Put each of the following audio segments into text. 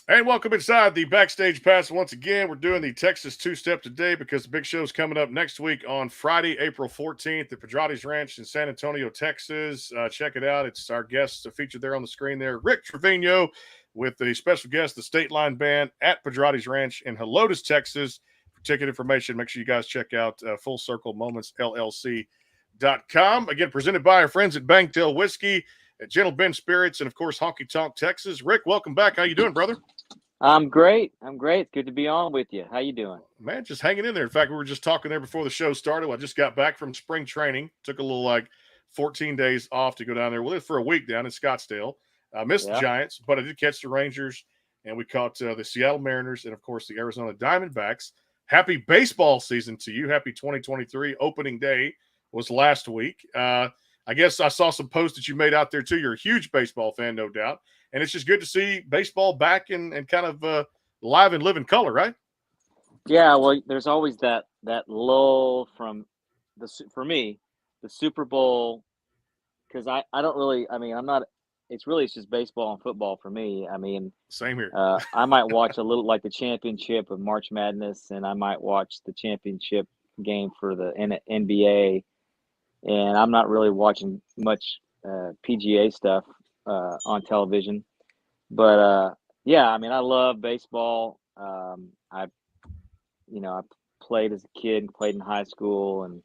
And welcome inside the Backstage Pass once again. We're doing the Texas two-step today because the big show is coming up next week on Friday, April 14th at Pedrotti's Ranch in San Antonio, Texas. Check it out. It's our guests featured there on the screen there, Rick Trevino, with the special guest, the State Line Band at Pedrotti's Ranch in Helotes, Texas. For ticket information, make sure you guys check out Full Circle Moments LLC.com. Again, presented by our friends at Bangtail Whiskey, at Gentle Ben Spirits, and of course, Honky Tonk, Texas. Rick, welcome back. How you doing, brother? I'm great. I'm great. It's good to be on with you. How you doing? Man, just hanging in there. In fact, we were just talking there before the show started. I just got back from spring training. Took a little 14 days off to go down there. We lived for a week down in Scottsdale. I missed the Yeah. Giants, but I did catch the Rangers, and we caught the Seattle Mariners and, of course, the Arizona Diamondbacks. Happy baseball season to you. Happy 2023. Opening day was last week. I guess I saw some posts that you made out there, too. You're a huge baseball fan, no doubt. And it's just good to see baseball back and kind of live and live in color, right? Yeah. Well, there's always that lull from for me, the Super Bowl, because I don't really. I mean, I'm not. It's just baseball and football for me. I mean, Same here. I might watch a little like the championship of March Madness, and I might watch the championship game for the NBA, and I'm not really watching much PGA stuff on television. But yeah, I mean, I love baseball. I played as a kid and played in high school and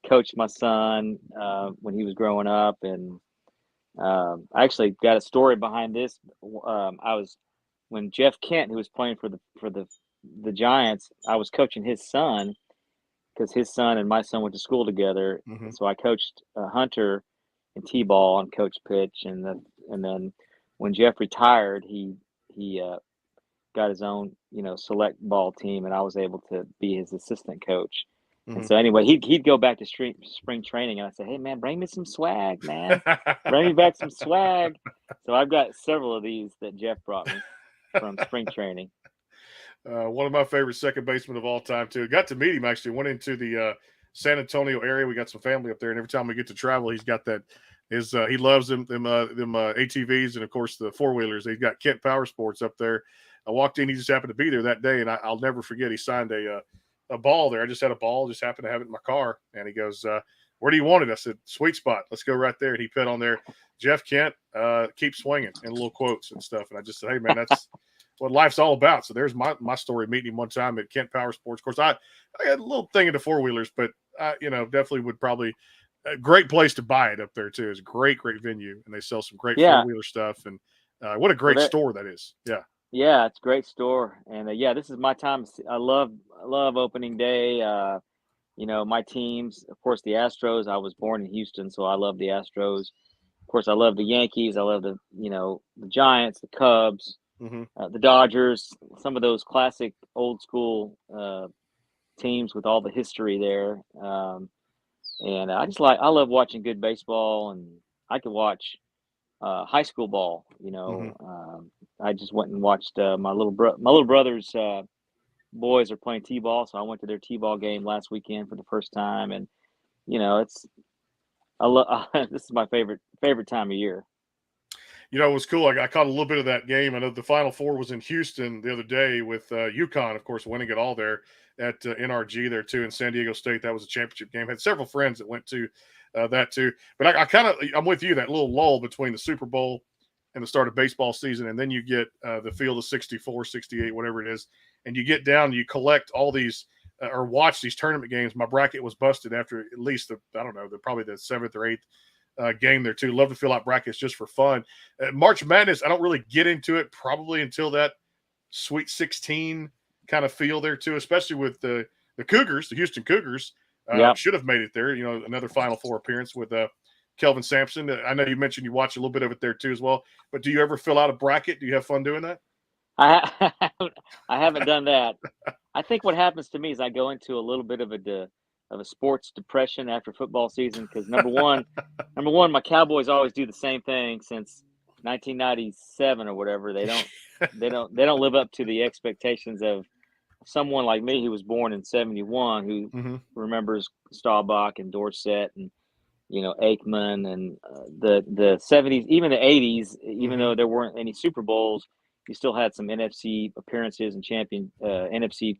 coached my son when he was growing up. And I actually got a story behind this. I was when Jeff Kent, who was playing for the Giants, I was coaching his son because his son and my son went to school together. Mm-hmm. So I coached Hunter in t-ball and coached pitch, and then when Jeff retired, he got his own select ball team, and I was able to be his assistant coach. And Mm-hmm. so anyway, he'd go back to spring training, and I said, "Hey man, bring me some swag, man. Bring me back some swag." So I've got several of these that Jeff brought me from spring training. One of my favorite second basemen of all time, too. Got to meet him, actually. Went into the San Antonio area. We got some family up there, and every time we get to travel, he's got that. He loves them ATVs and, of course, the four-wheelers. He's got Kent Power Sports up there. I walked in. He just happened to be there that day, and I'll never forget. He signed a ball there. I just had a ball, just happened to have it in my car, and he goes, "Where do you want it?" I said, "Sweet spot. Let's go right there." And he put on there, "Jeff Kent, keep swinging," and little quotes and stuff. And I just said, "Hey, man, that's what life's all about." So there's my story, meeting him one time at Kent Power Sports. Of course, I had a little thing into four-wheelers, but I, definitely would probably a great place to buy it up there, too. It's a great venue, and they sell some great Yeah, four-wheeler stuff. And what a well great that store that is. Yeah. yeah, it's a great store, and yeah, this is my time. I love opening day. My teams, of course, the Astros. I was born in Houston, so I love the Astros. Of course, I love the Yankees. I love the Giants, the Cubs, Mm-hmm. the Dodgers. Some of those classic old school teams with all the history there. And I love watching good baseball, and I could watch high school ball. Mm-hmm. I just went and watched my little brother's boys are playing t-ball, so I went to their t-ball game last weekend for the first time, and it's I love this is my favorite time of year. It was cool. I caught a little bit of that game. I know the Final Four was in Houston the other day with UConn, of course, winning it all there at NRG there too. In San Diego State, that was a championship game. Had several friends that went to that too. But I'm with you. That little lull between the Super Bowl and the start of baseball season, and then you get the field of 64, 68, whatever it is, and you get down and you collect all these or watch these tournament games. My bracket was busted after at least probably the seventh or eighth game there too. Love to fill out brackets just for fun. March Madness, I don't really get into it probably until that Sweet 16 kind of feel there too, especially with the Cougars, the Houston Cougars. Yep. Should have made it there. Another Final Four appearance with Kelvin Sampson. I know you mentioned you watch a little bit of it there too as well. But do you ever fill out a bracket? Do you have fun doing that? I haven't done that. I think what happens to me is I go into a little bit of a sports depression after football season because number one, my Cowboys always do the same thing since 1997 or whatever. They don't live up to the expectations of someone like me who was born in 71 who Mm-hmm. remembers Staubach and Dorsett and Aikman and the 70s, even the 80s, even Mm-hmm. though there weren't any Super Bowls. you still had some NFC appearances and NFC,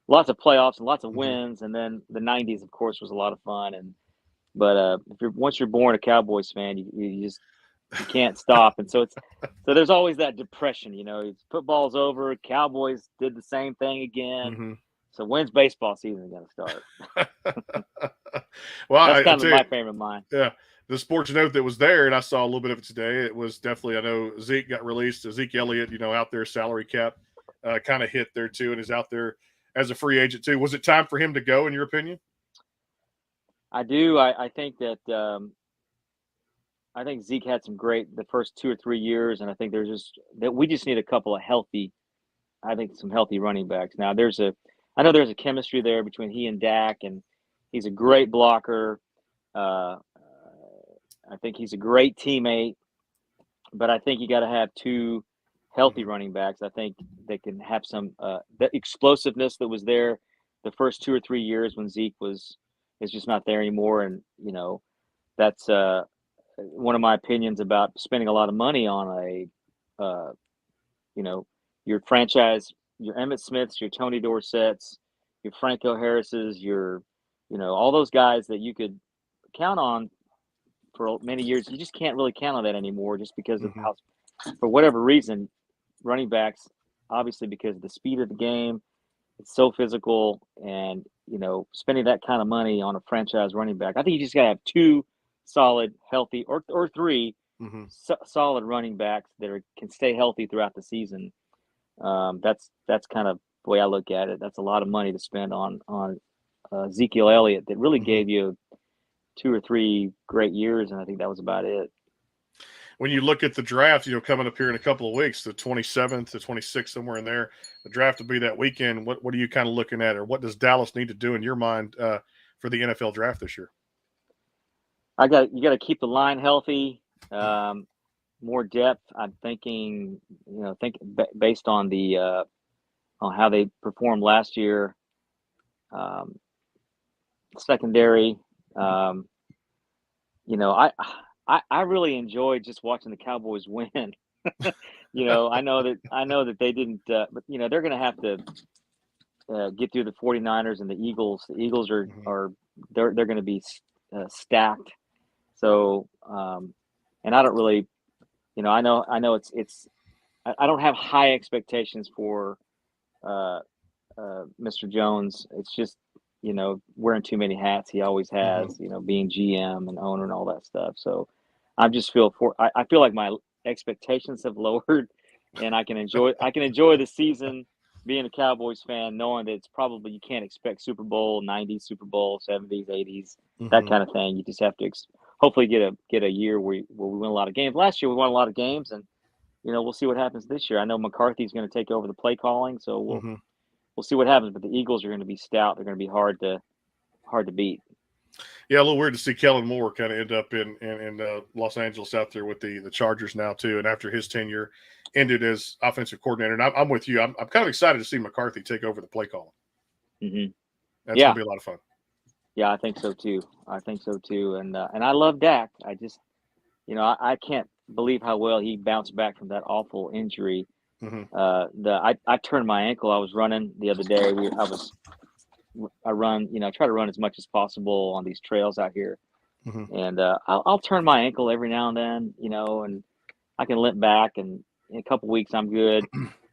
lots of playoffs and lots of wins. And then the 90s, of course, was a lot of fun. But once you're born a Cowboys fan, you can't stop. And so there's always that depression, football's over. Cowboys did the same thing again. So when's baseball season going to start? Well, that's kind of my frame of mind. Yeah. The sports note that was there, and I saw a little bit of it today, it was definitely, I know Zeke got released. Zeke Elliott, out there, salary cap kind of hit there too, and is out there as a free agent too. Was it time for him to go, in your opinion? I do. I think that I think Zeke had some great the first 2 or 3 years, and I think we just need a couple of some healthy running backs. Now I know there's a chemistry there between he and Dak, and he's a great blocker. I think he's a great teammate, but I think you got to have 2 healthy running backs. I think they can have some the explosiveness that was there the first 2 or 3 years when Zeke is just not there anymore. And that's one of my opinions about spending a lot of money on your franchise, your Emmitt Smiths, your Tony Dorsetts, your Franco Harris's, your all those guys that you could count on for many years. You just can't really count on that anymore, just because of how, for whatever reason, running backs, obviously because of the speed of the game, it's so physical, and spending that kind of money on a franchise running back, I think you just gotta have 2 solid, healthy, or 3 solid running backs that can stay healthy throughout the season. That's kind of the way I look at it. That's a lot of money to spend on Ezekiel Elliott that really gave you 2 or 3 great years, and I think that was about it. When you look at the draft, coming up here in a couple of weeks, the 27th, the 26th, somewhere in there, the draft will be that weekend. What are you kind of looking at, or what does Dallas need to do in your mind for the NFL draft this year? You got to keep the line healthy, more depth. I'm thinking, based on on how they performed last year, secondary. I really enjoyed just watching the Cowboys win. I know that they didn't, but they're going to have to get through the 49ers and the Eagles. The Eagles are they're going to be stacked. So, and I don't really, I know I don't have high expectations for Mr. Jones. It's just, wearing too many hats. He always has, being GM and owner and all that stuff. So I just feel like my expectations have lowered, and I can enjoy the season being a Cowboys fan, knowing that it's probably, you can't expect Super Bowl, 90s, Super Bowl, 70s, 80s, that kind of thing. You just have to hopefully get a year where we win a lot of games. Last year we won a lot of games, and we'll see what happens this year. I know McCarthy's going to take over the play calling, so we'll see what happens. But the Eagles are going to be stout. They're going to be hard to beat. Yeah, a little weird to see Kellen Moore kind of end up in Los Angeles out there with the Chargers now too, and after his tenure ended as offensive coordinator. And I'm with you. I'm kind of excited to see McCarthy take over the play calling. That's going to be a lot of fun. Yeah, I think so too. And I love Dak. I just, I can't believe how well he bounced back from that awful injury. I turned my ankle. I was running the other day. I run, try to run as much as possible on these trails out here. And I'll turn my ankle every now and then, and I can limp back, and in a couple weeks I'm good.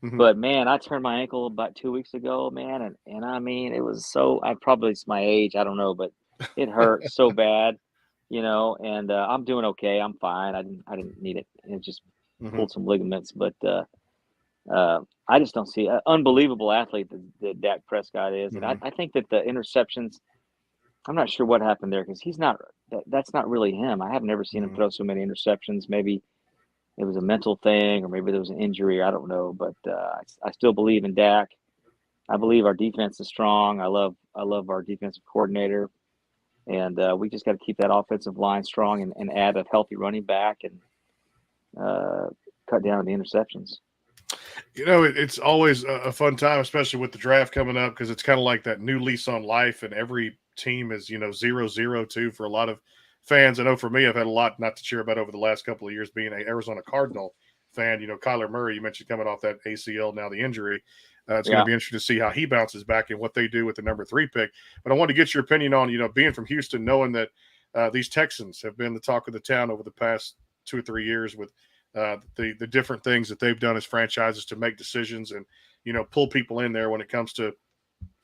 But man, I turned my ankle about 2 weeks ago, man, and I mean, it was probably it's my age, I don't know, but it hurt so bad, and I'm doing okay. I'm fine. I didn't need it. It just pulled some ligaments, but I just don't see an unbelievable athlete that Dak Prescott is. And I think that the interceptions, I'm not sure what happened there, because that's not really him. I have never seen him throw so many interceptions. Maybe it was a mental thing, or maybe there was an injury. I don't know, but I still believe in Dak. I believe our defense is strong. I love our defensive coordinator, and we just got to keep that offensive line strong and add a healthy running back and cut down on the interceptions. It's always a fun time, especially with the draft coming up, because it's kind of like that new lease on life, and every team is 0-0 too for a lot of fans. I know for me, I've had a lot not to cheer about over the last couple of years being an Arizona Cardinal fan. Kyler Murray, you mentioned coming off that ACL, now the injury. It's going to be interesting to see how he bounces back and what they do with the number 3 pick. But I want to get your opinion on, being from Houston, knowing that these Texans have been the talk of the town over the past 2 or 3 years with the different things that they've done as franchises to make decisions and, pull people in there when it comes to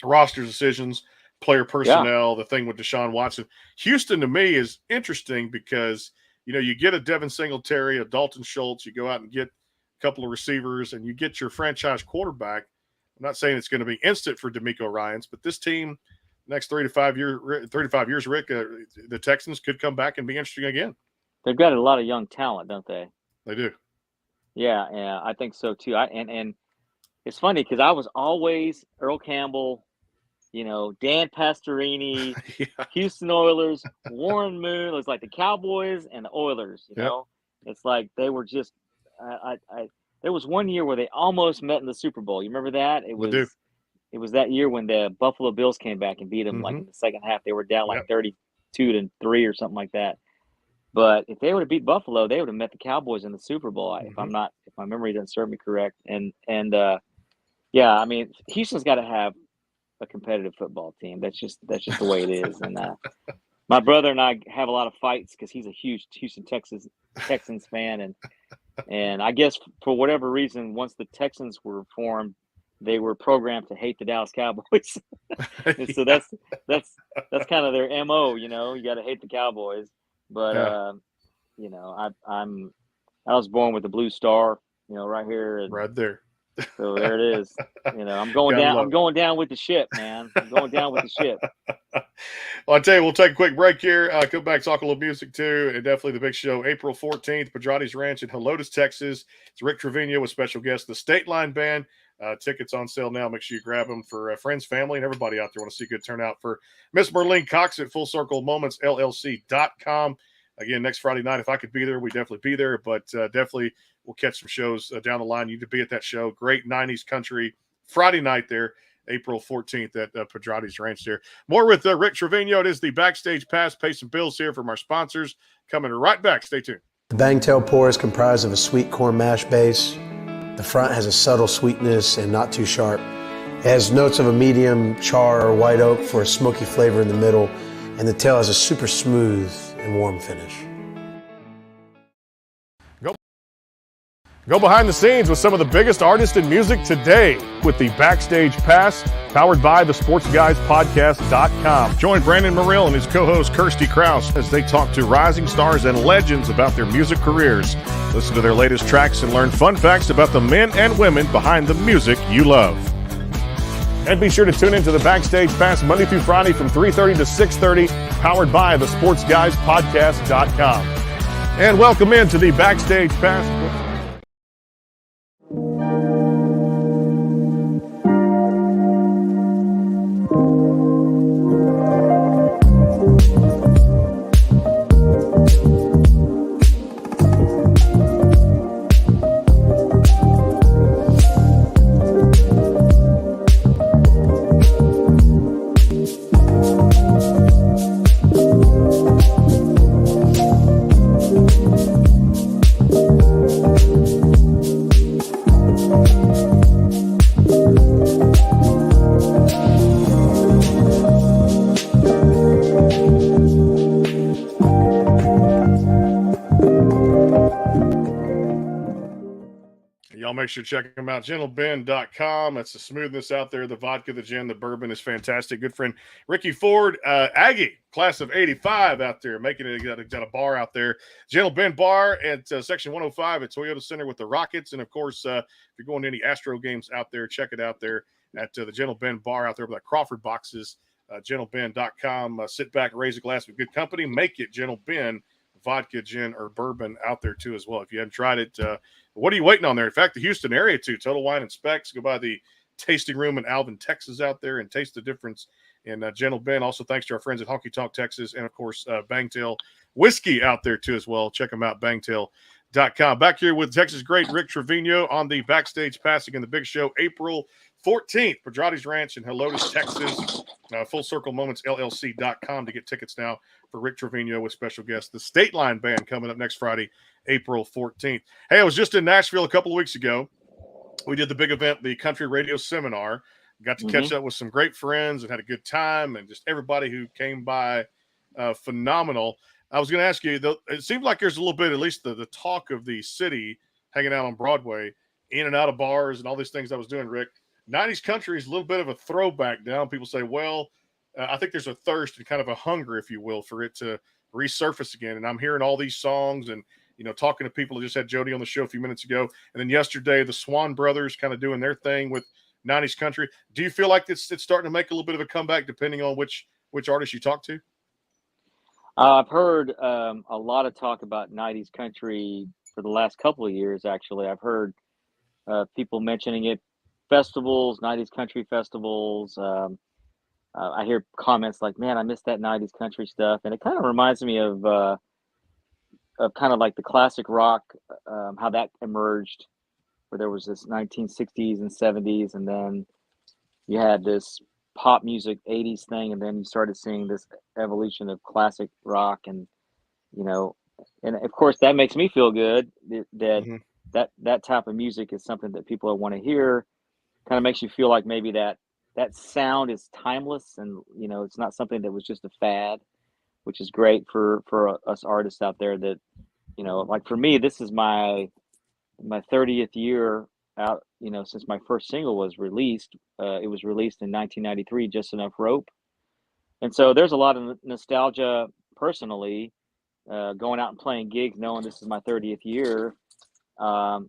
roster decisions, player personnel, the thing with Deshaun Watson. Houston, to me, is interesting because, you get a Devin Singletary, a Dalton Schultz, you go out and get a couple of receivers, and you get your franchise quarterback. I'm not saying it's going to be instant for DeMeco Ryans, but this team, next 35 years, Rick, the Texans could come back and be interesting again. They've got a lot of young talent, don't they? They do. Yeah, I think so too. And it's funny because I was always Earl Campbell, Dan Pastorini, Houston Oilers, Warren Moon. It was like the Cowboys and the Oilers. It's like they were just. There was one year where they almost met in the Super Bowl. You remember that? It was that year when the Buffalo Bills came back and beat them like in the second half. They were down like 32-3 or something like that. But if they would have beat Buffalo, they would have met the Cowboys in the Super Bowl. If my memory doesn't serve me correct. And I mean, Houston's got to have a competitive football team. That's just the way it is. And my brother and I have a lot of fights because he's a huge Houston Texans fan, and I guess for whatever reason, once the Texans were formed, they were programmed to hate the Dallas Cowboys. And so that's kind of their MO. You got to hate the Cowboys. But I was born with the blue star, right here, right there. So there it is. I'm going down. I'm going down with the ship, man. I'm going down with the ship. Well, I tell you, we'll take a quick break here. Come back, talk a little music too, and definitely the big show, April 14th, Pedrotti's Ranch in Helotes, Texas. It's Rick Trevino with special guest, the State Line Band. Tickets on sale now. Make sure you grab them for friends, family, and everybody out there. Want to see a good turnout for Miss Merlene Cox at Full Circle Moments LLC.com. Again, next Friday night, if I could be there, we'd definitely be there. But definitely we'll catch some shows down the line. You need to be at that show. Great 90s country Friday night there, April 14th at Pedrotti's Ranch there. More with Rick Trevino. It is the Backstage Pass. Pay some bills here from our sponsors. Coming right back. Stay tuned. The Bangtail pour is comprised of a sweet corn mash base. The front has a subtle sweetness and not too sharp. It has notes of a medium char or white oak for a smoky flavor in the middle, and the tail has a super smooth and warm finish. Go behind the scenes with some of the biggest artists in music today with the Backstage Pass, powered by the SportsGuysPodcast.com. Join Brandon Morrill and his co-host Kirsty Krause as they talk to rising stars and legends about their music careers. Listen to their latest tracks and learn fun facts about the men and women behind the music you love. And be sure to tune into the Backstage Pass Monday through Friday from 3:30 to 6:30, powered by the SportsGuysPodcast.com. And welcome into the Backstage Pass. Make sure to check them out. GentleBen.com. That's the smoothness out there. The vodka, the gin, the bourbon is fantastic. Good friend Ricky Ford, Aggie, class of 85 out there, making it. Got a bar out there. Gentle Ben Bar at Section 105 at Toyota Center with the Rockets. And, of course, if you're going to any Astro games out there, check it out there at the Gentle Ben Bar out there with the Crawford boxes. GentleBen.com. Sit back and raise a glass with good company. Make it Gentle Ben. Vodka, gin, or bourbon out there too as well. If you haven't tried it, what are you waiting on there? In fact, the Houston area too. Total Wine and Specs. Go by the tasting room in Alvin, Texas out there and taste the difference in Gentle Ben. Also, thanks to our friends at Honky Tonk, Texas, and of course, Bangtail Whiskey out there too as well. Check them out, Bangtail.com. Back here with Texas great Rick Trevino on the Backstage Pass again, the big show, April 14th, Pedrotti's Ranch in Helotes, Texas. Full Circle Moments LLC.com to get tickets now for Rick Trevino with special guest, the State Line Band, coming up next Friday, April 14th. Hey, I was just in Nashville a couple of weeks ago. We did the big event, the Country Radio Seminar. Got to catch up with some great friends and had a good time, and just everybody who came by, phenomenal. I was going to ask you, though, it seems like there's a little bit, at least the talk of the city hanging out on Broadway, in and out of bars and all these things I was doing, Rick. 90s country is a little bit of a throwback now. People say, well, I think there's a thirst and kind of a hunger, if you will, for it to resurface again. And I'm hearing all these songs and, talking to people. I just had Jody on the show a few minutes ago. And then yesterday, the Swan Brothers kind of doing their thing with 90s country. Do you feel like it's starting to make a little bit of a comeback depending on which artist you talk to? I've heard a lot of talk about 90s country for the last couple of years, actually. I've heard people mentioning it, festivals, 90s country festivals. I hear comments like, man, I missed that 90s country stuff. And it kind of reminds me of kind of like the classic rock, how that emerged, where there was this 1960s and 70s, and then you had this pop music 80s thing, and then you started seeing this evolution of classic rock, and and of course that makes me feel good that type of music is something that people want to hear. Kind of makes you feel like maybe that sound is timeless, and it's not something that was just a fad, which is great for us artists out there that like for me, this is my 30th year out, since my first single was released. It was released in 1993, Just Enough Rope. And so there's a lot of nostalgia personally, going out and playing gigs, knowing this is my 30th year. And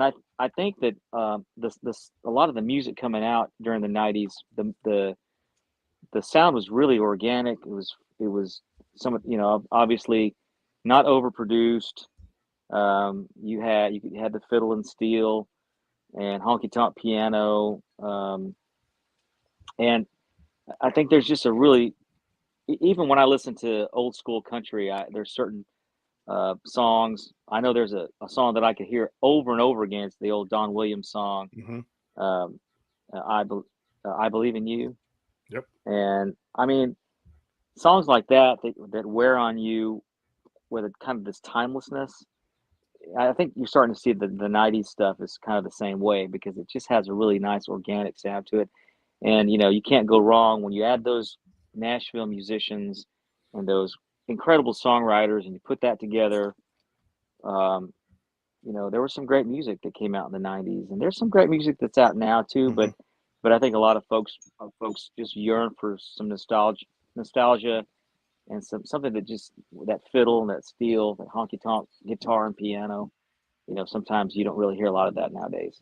I think that this a lot of the music coming out during the 90s, the sound was really organic. It was some, obviously not overproduced. You had the fiddle and steel and honky tonk piano, and I think there's just a really, even when I listen to old school country, there's certain songs. I know there's a song that I could hear over and over again. It's the old Don Williams song, I Believe in You. Yep. And I mean, songs like that wear on you with a kind of this timelessness. I think you're starting to see the 90s stuff is kind of the same way, because it just has a really nice organic sound to it. And, you can't go wrong when you add those Nashville musicians and those incredible songwriters and you put that together. There was some great music that came out in the 90s, and there's some great music that's out now too. But I think a lot of folks just yearn for some nostalgia and something that fiddle and that steel, that honky tonk guitar and piano. Sometimes you don't really hear a lot of that nowadays.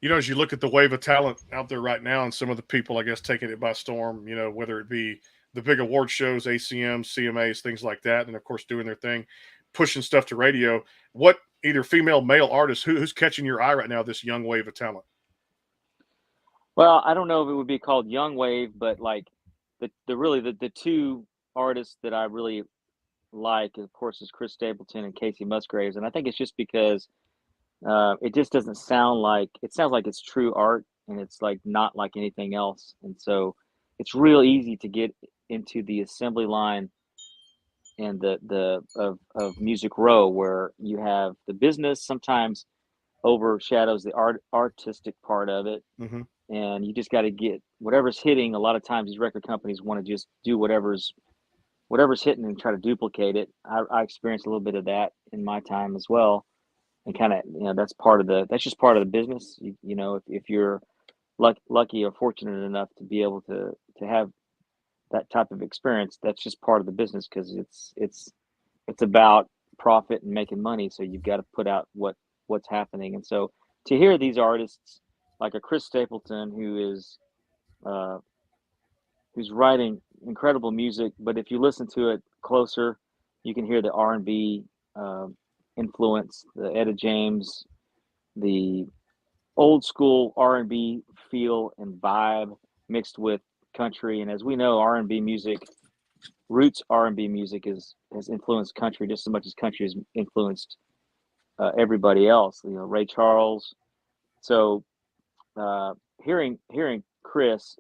As you look at the wave of talent out there right now, and some of the people, I guess, taking it by storm, whether it be the big award shows, ACMs, CMAs, things like that, and of course doing their thing, pushing stuff to radio. What either female, male artists, who's catching your eye right now, this young wave of talent? Well, I don't know if it would be called young wave, but like the two artists that I really like, of course, is Chris Stapleton and Casey Musgraves. And I think it's just because it just doesn't sound like, it sounds like it's true art, and it's like not like anything else. And so it's real easy to get into the assembly line and of Music Row, where you have the business sometimes overshadows the artistic part of it. And you just got to get whatever's hitting. A lot of times these record companies want to just do whatever's hitting and try to duplicate it. I experienced a little bit of that in my time as well. And kind of, that's just part of the business. If you're lucky or fortunate enough to be able to have that type of experience, that's just part of the business, because it's about profit and making money. So you've got to put out what's happening. And so to hear these artists like a Chris Stapleton, who's writing incredible music, but if you listen to it closer, you can hear the R&B influence, the Etta James, the old school R&B feel and vibe mixed with country. And as we know, R&B music, roots R&B music has influenced country just as much as country has influenced everybody else. Ray Charles. So hearing Chris,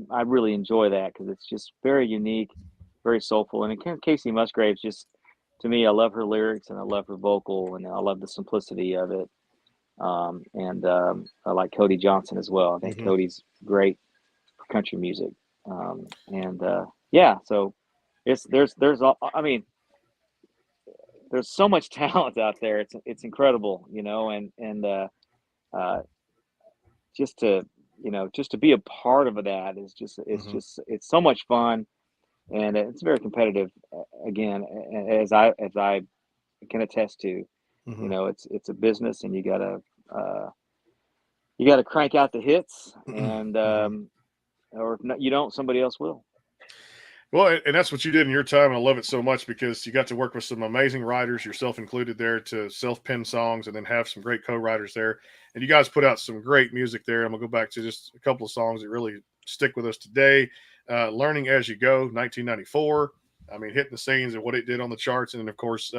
I really enjoy that, because it's just very unique, very soulful. And Casey Musgraves just to me, I love her lyrics and I love her vocal and I love the simplicity of it. I like Cody Johnson as well. I think Cody's great for country music. Yeah, so I mean, there's so much talent out there. It's incredible, uh, just to be a part of that is it's so much fun, and it's very competitive. Again, as I can attest to, it's a business, and you gotta crank out the hits, and or if not, you don't, somebody else will. Well, and that's what you did in your time, and I love it so much because you got to work with some amazing writers, yourself included, there to self-pen songs, and then have some great co-writers there. And you guys put out some great music there. I'm gonna go back to just a couple of songs that really stick with us today. "Learning as You Go," 1994. I mean, hitting the scenes and what it did on the charts, and then of course,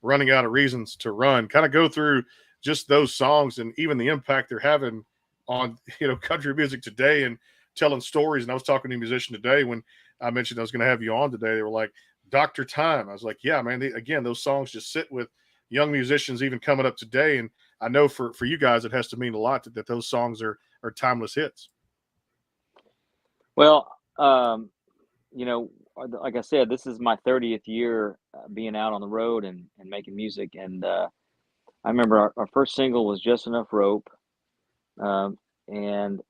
"Running Out of Reasons to Run." Kind of go through just those songs and even the impact they're having on country music today and telling stories. And I was talking to a musician today when I mentioned I was going to have you on today. They were like, "Dr. Time." I was like, yeah, man, again, those songs just sit with young musicians even coming up today. And I know for you guys, it has to mean a lot that those songs are timeless hits. Well, like I said, this is my 30th year being out on the road and making music. And I remember our first single was "Just Enough Rope." And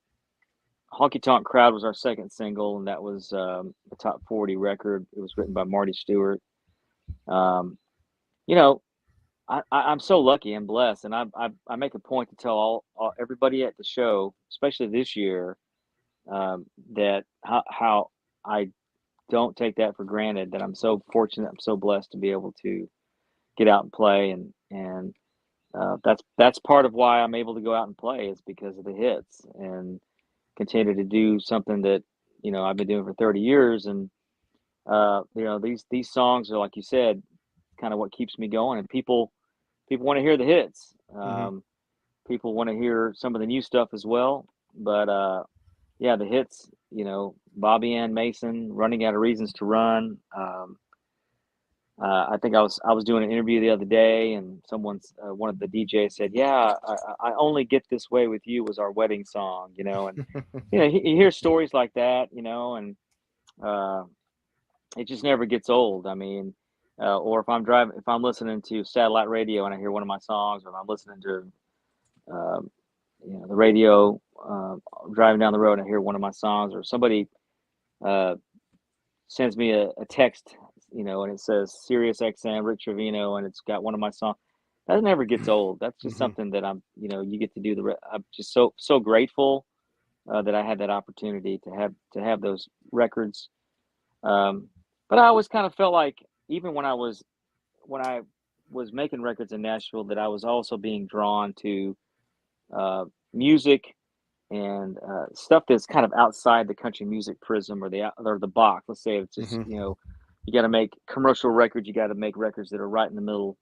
"Honky Tonk Crowd" was our second single, and that was a top 40 record. It was written by Marty Stewart. Um, I'm so lucky and blessed, and I make a point to tell everybody at the show, especially this year, that how I don't take that for granted. That I'm so fortunate, I'm so blessed to be able to get out and play, and that's part of why I'm able to go out and play is because of the hits and continue to do something that I've been doing for 30 years. And these songs are, like you said, kind of what keeps me going. And people want to hear the hits. People want to hear some of the new stuff as well. But yeah, the hits, Bobby Ann Mason, "Running Out of Reasons to Run." I think I was doing an interview the other day, and one of the DJs said, "Yeah, I Only Get This Way with You was our wedding song," and you hear stories like that, and it just never gets old. I mean, or if I'm listening to satellite radio and I hear one of my songs, or if I'm listening to the radio driving down the road and I hear one of my songs, or somebody sends me a text, and it says Sirius XM, Rick Trevino, and it's got one of my songs. That never gets old. That's just something that you get to do. I'm just so grateful that I had that opportunity to have those records. But I always kind of felt like, even when I was making records in Nashville, that I was also being drawn to music and stuff that's kind of outside the country music prism or the box. Let's say it's just you got to make commercial records. You got to make records that are right in the middle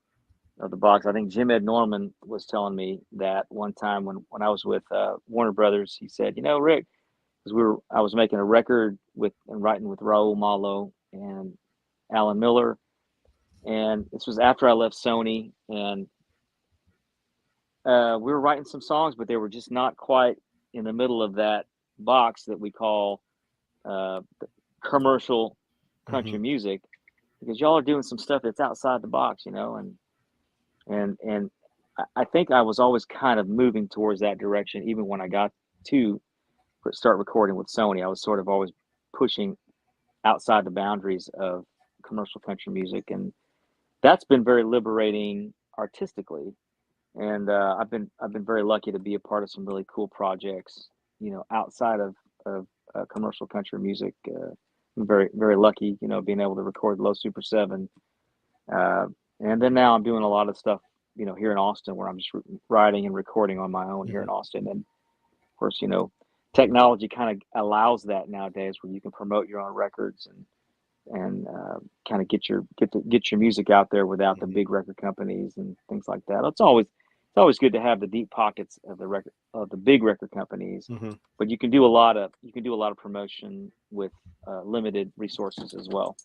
of the box. I think Jim Ed Norman was telling me that one time when I was with Warner Brothers. He said, "Rick," because I was making a record and writing with Raul Malo and Alan Miller, and this was after I left Sony, and we were writing some songs, but they were just not quite in the middle of that box that we call commercial country music, because y'all are doing some stuff that's outside the box, and I think I was always kind of moving towards that direction. Even when I got to start recording with Sony, I was sort of always pushing outside the boundaries of commercial country music, and that's been very liberating artistically. And I've been very lucky to be a part of some really cool projects, outside of commercial country music. I'm very, very lucky, being able to record Low Super 7. And then now I'm doing a lot of stuff, here in Austin, where I'm just writing and recording on my own here in Austin. And of course, technology kind of allows that nowadays, where you can promote your own records and kind of get your music out there without the big record companies and things like that. It's always good to have the deep pockets of the big record companies, but you can do a lot of promotion with limited resources as well.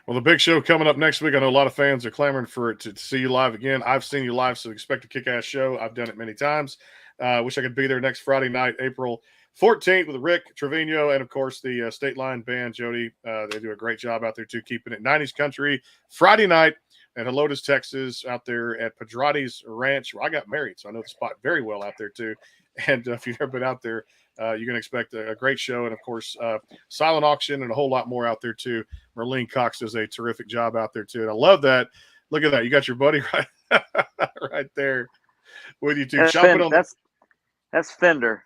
Well, the big show coming up next week. I know a lot of fans are clamoring for it to see you live again. I've seen you live, so expect a kick-ass show. I've done it many times. Wish I could be there next Friday night, April 14th, with Rick Trevino and, of course, the State Line Band, Jody. They do a great job out there, too, keeping it 90s country. Friday night at Helotes, Texas, out there at Pedrotti's Ranch, where I got married, so I know the spot very well out there, too. And if you've never been out there, you're going to expect a great show. And, of course, silent auction and a whole lot more out there, too. Merlene Cox does a terrific job out there, too. And I love that. Look at that. You got your buddy right there with you, too. That's Fender.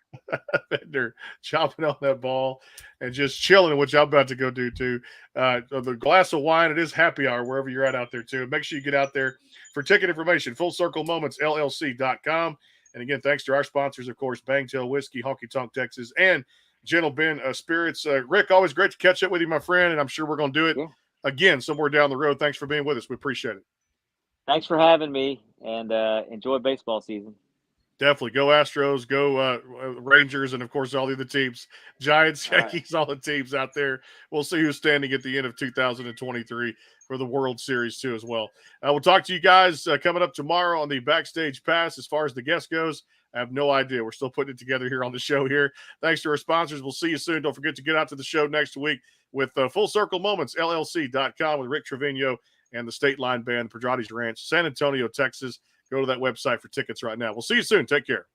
Fender chomping on that ball and just chilling, which I'm about to go do, too. The glass of wine, it is happy hour wherever you're at out there, too. Make sure you get out there for ticket information, FullCircleMomentsLLC.com. And again, thanks to our sponsors, of course, Bangtail Whiskey, Honky Tonk, Texas, and Gentle Ben Spirits. Rick, always great to catch up with you, my friend, and I'm sure we're going to do it again somewhere down the road. Thanks for being with us. We appreciate it. Thanks for having me, and enjoy baseball season. Definitely. Go Astros, go Rangers, and, of course, all the other teams. Giants, Yankees, all the teams out there. We'll see who's standing at the end of 2023 for the World Series, too, as well. We'll talk to you guys coming up tomorrow on the Backstage Pass. As far as the guest goes, I have no idea. We're still putting it together here on the show here. Thanks to our sponsors. We'll see you soon. Don't forget to get out to the show next week with Full Circle Moments, LLC.com with Rick Trevino and the State Line Band, Pedrotti's Ranch, San Antonio, Texas. Go to that website for tickets right now. We'll see you soon. Take care.